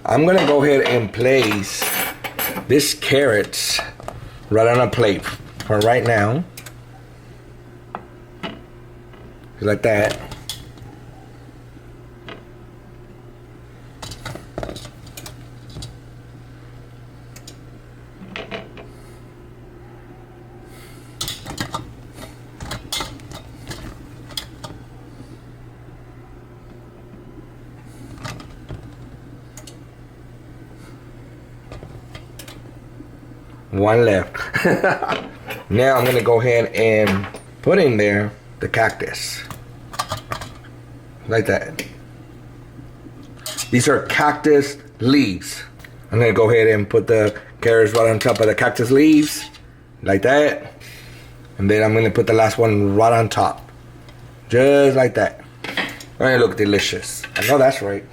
I'm gonna go ahead and place this carrots right on a plate for right now. Like that. One left. Now I'm gonna go ahead and put in there the cactus. Like that. These are cactus leaves. I'm gonna go ahead and put the carrots right on top of the cactus leaves. Like that. And then I'm gonna put the last one right on top. Just like that. They look delicious. I know that's right.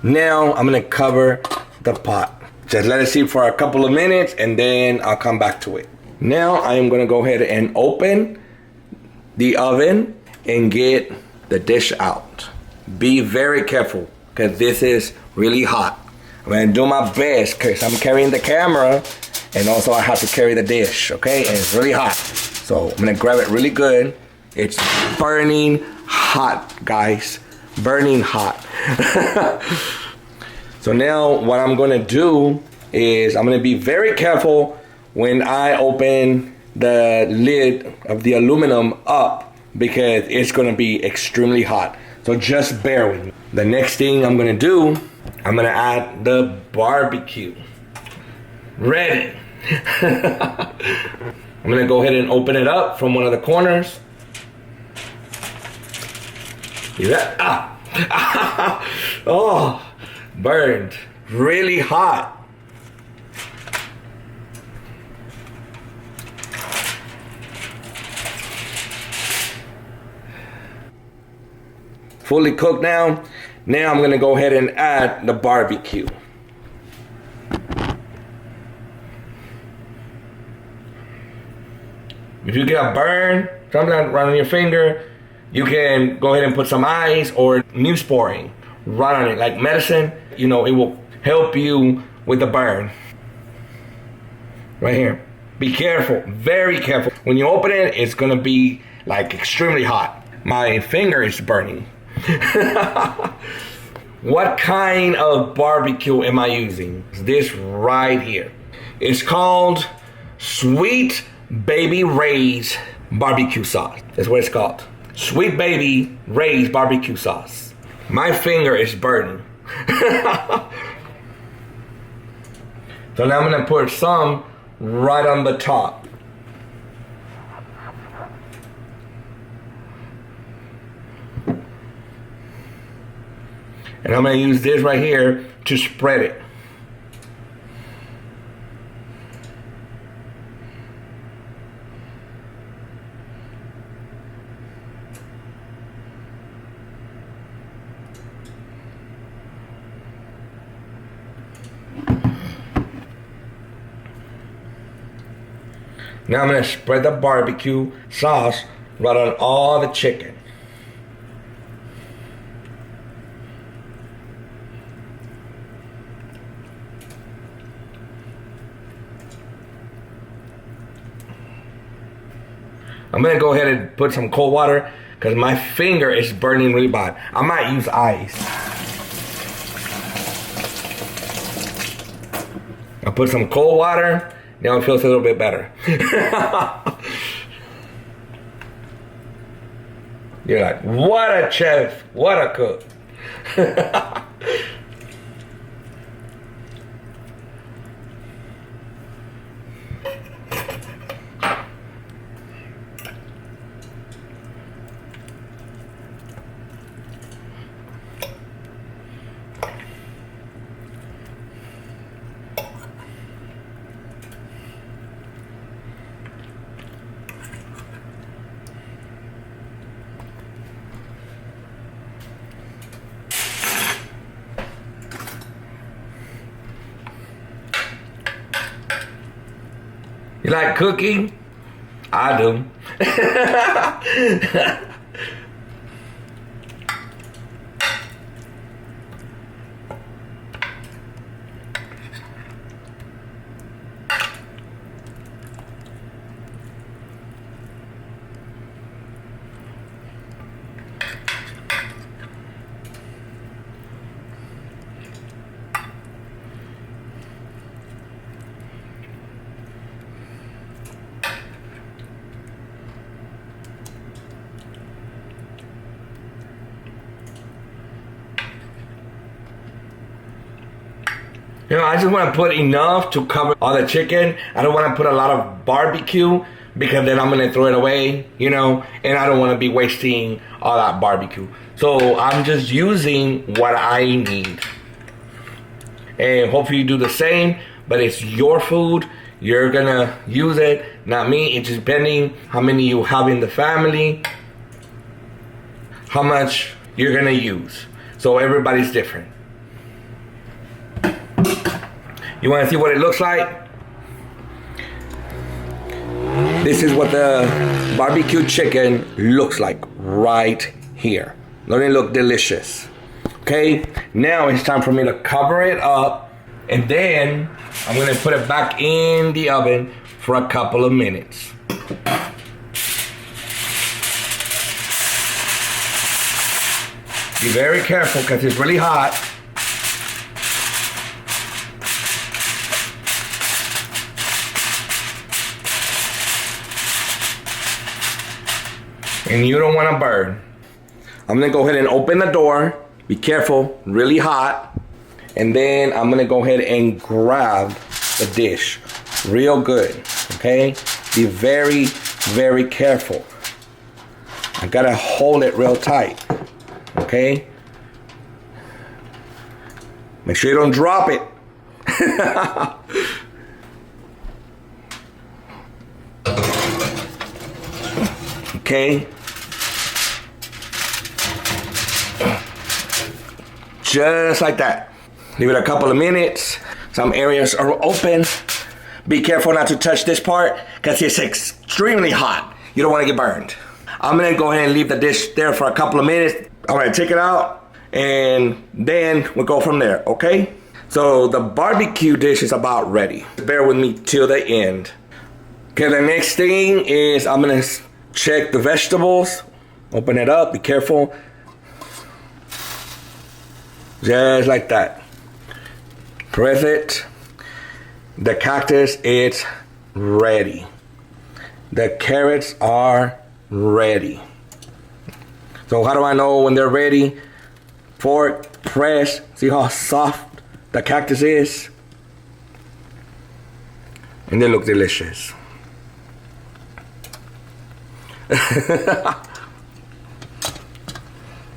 Now I'm gonna cover the pot. Just let it sit for a couple of minutes and then I'll come back to it. Now I am gonna go ahead and open the oven and get the dish out. Be very careful because this is really hot. I'm gonna do my best because I'm carrying the camera and also I have to carry the dish, okay? And it's really hot. So I'm gonna grab it really good. It's burning hot, guys. Burning hot. So now what I'm gonna do is I'm gonna be very careful when I open the lid of the aluminum up because it's gonna be extremely hot. So just bear with me. The next thing I'm gonna do, I'm gonna add the barbecue. Ready. I'm gonna go ahead and open it up from one of the corners. Yeah. Oh. Burned, really hot. Fully cooked now. Now I'm gonna go ahead and add the barbecue. If you get a burn, something right on your finger, you can go ahead and put some ice or Neosporin right on it, like medicine. You know, it will help you with the burn. Right here. Be careful, very careful. When you open it, it's gonna be like extremely hot. My finger is burning. What kind of barbecue am I using? This right here. It's called Sweet Baby Ray's barbecue sauce. That's what it's called. Sweet Baby Ray's barbecue sauce. My finger is burning. So now I'm gonna put some right on the top. And I'm gonna use this right here to spread it. Now I'm gonna spread the barbecue sauce right on all the chicken. I'm gonna go ahead and put some cold water because my finger is burning really bad. I might use ice. I'll put some cold water. Now it feels a little bit better. You're like, what a chef, what a cook. You like cooking? I do. You know, I just want to put enough to cover all the chicken. I don't want to put a lot of barbecue because then I'm going to throw it away, you know, and I don't want to be wasting all that barbecue. So I'm just using what I need. And hopefully you do the same, but it's your food. You're going to use it, not me. It's just depending how many you have in the family, how much you're going to use. So everybody's different. You want to see what it looks like? This is what the barbecue chicken looks like right here. Doesn't it look delicious? Okay, now it's time for me to cover it up, and then I'm going to put it back in the oven for a couple of minutes. Be very careful because it's really hot. And you don't want to burn. I'm going to go ahead and open the door. Be careful, really hot. And then I'm going to go ahead and grab the dish real good, okay? Be very, very careful. I got to hold it real tight, okay? Make sure you don't drop it. Okay. Just like that. Leave it a couple of minutes. Some areas are open. Be careful not to touch this part because it's extremely hot. You don't want to get burned. I'm going to go ahead and leave the dish there for a couple of minutes. I'm going to take it out and then we'll go from there, okay? So the barbecue dish is about ready. Bear with me till the end. Okay, the next thing is I'm going to check the vegetables. Open it up. Be careful. Just like that. Press it. The cactus is ready. The carrots are ready. So how do I know when they're ready? Fork, press. See how soft the cactus is? And they look delicious.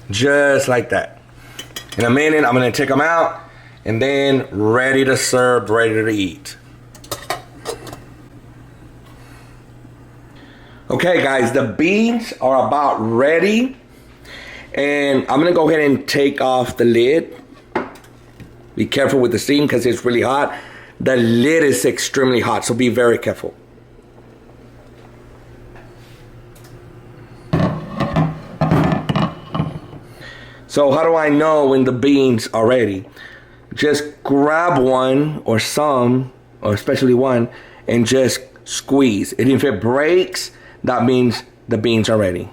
Just like that. In a minute, I'm going to take them out and then ready to serve, ready to eat. Okay, guys, the beans are about ready. And I'm going to go ahead and take off the lid. Be careful with the steam because it's really hot. The lid is extremely hot, so be very careful. So how do I know when the beans are ready? Just grab one or some, or especially one, and just squeeze. And if it breaks, that means the beans are ready.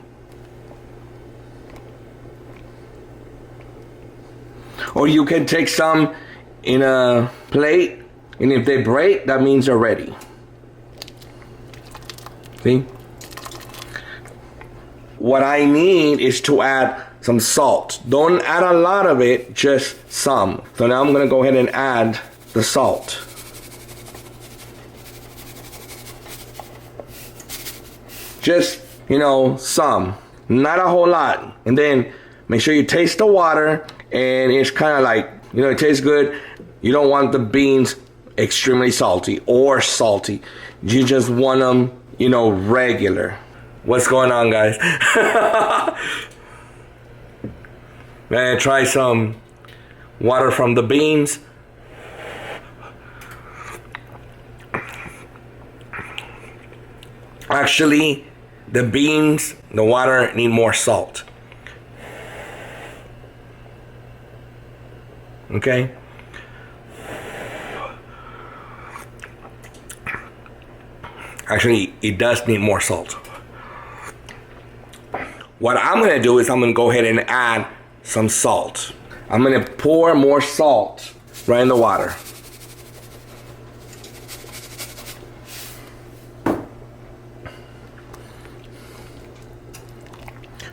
Or you can take some in a plate, and if they break, that means they're ready. See? What I need is to add some salt. Don't add a lot of it, just some. So now I'm gonna go ahead and add the salt. Just, you know, some, not a whole lot. And then make sure you taste the water, and it's kind of like, you know, it tastes good. You don't want the beans extremely salty or salty. You just want them, you know, regular. What's going on, guys? Man, try some water from the beans. Actually, the beans, the water need more salt. Okay? Actually, it does need more salt. What I'm going to do is I'm going to go ahead and add some salt. I'm going to pour more salt right in the water.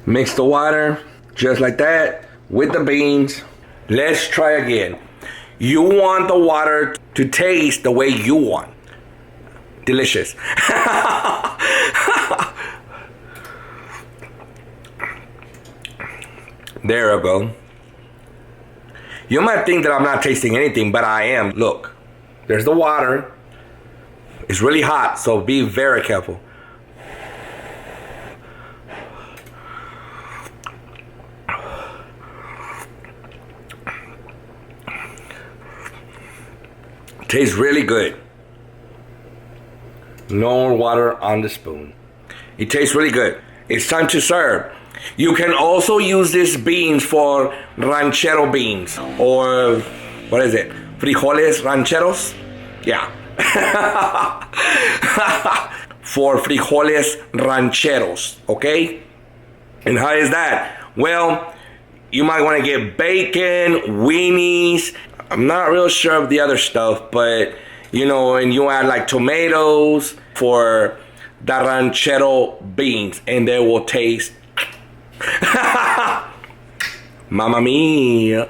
Mix the water just like that with the beans. Let's try again. You want the water to taste the way you want. Delicious. There we go. You might think that I'm not tasting anything, but I am. Look, there's the water. It's really hot, so be very careful. Tastes really good. No water on the spoon. It tastes really good. It's time to serve. You can also use these beans for ranchero beans, or what is it? Frijoles rancheros? Yeah. For frijoles rancheros, okay? And how is that? Well, you might want to get bacon, weenies. I'm not real sure of the other stuff, but you know, and you add like tomatoes for the ranchero beans, and they will taste Mamma mia.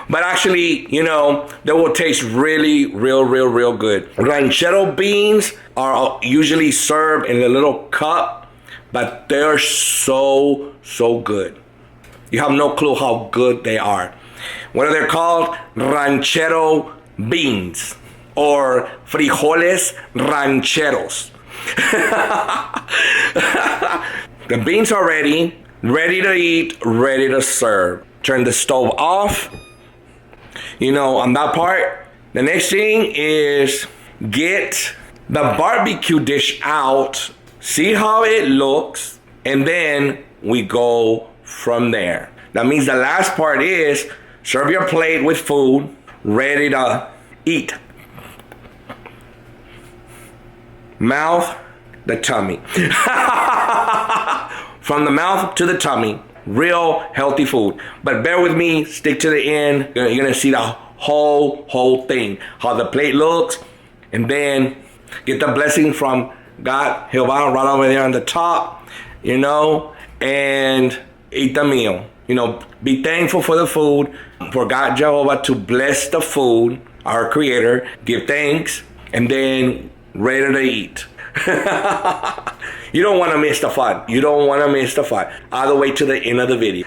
But actually, you know, they will taste really, real good. Ranchero beans are usually served in a little cup, but they're so good. You have no clue how good they are. What are they called? Ranchero beans, or frijoles rancheros. The beans are ready to eat, ready to serve. Turn the stove off. You know, on that part, the next thing is get the barbecue dish out, see how it looks, and then we go from there. That means the last part is serve your plate with food, ready to eat. Mouth, the tummy. From the mouth to the tummy. Real healthy food. But bear with me, stick to the end. You're gonna see the whole thing. How the plate looks. And then get the blessing from God, Jehovah, right over there on the top. You know, and eat the meal. You know, be thankful for the food. For God, Jehovah, to bless the food. Our Creator. Give thanks. And then ready to eat. You don't want to miss the fun. You don't want to miss the fun. All the way to the end of the video.